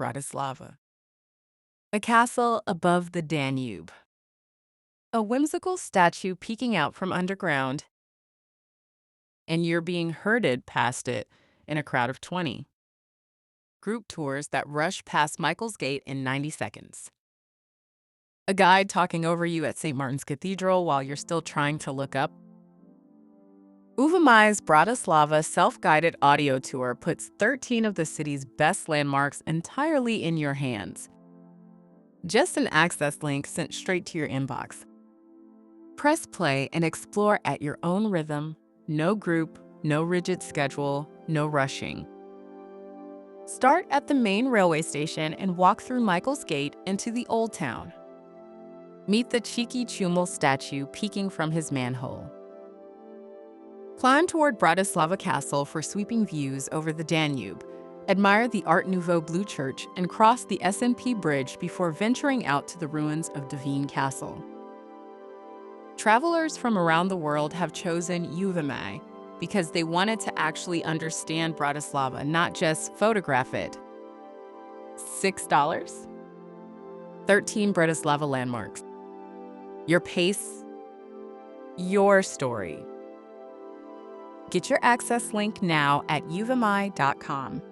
Bratislava. A castle above the Danube. A whimsical statue peeking out from underground, and you're being herded past it in a crowd of 20. Group tours that rush past Michael's Gate in 90 seconds. A guide talking over you at St. Martin's Cathedral while you're still trying to look up. Uvamai's Bratislava self-guided audio tour puts 13 of the city's best landmarks entirely in your hands. Just an access link sent straight to your inbox. Press play and explore at your own rhythm. No group, no rigid schedule, no rushing. Start at the main railway station and walk through Michael's Gate into the Old Town. Meet the cheeky Chumel statue peeking from his manhole. Climb toward Bratislava Castle for sweeping views over the Danube. Admire the Art Nouveau Blue Church and cross the SMP Bridge before venturing out to the ruins of Devine Castle. Travelers from around the world have chosen Uvamai because they wanted to actually understand Bratislava, not just photograph it. $6? 13 Bratislava landmarks. Your pace, your story. Get your access link now at uvamai.com.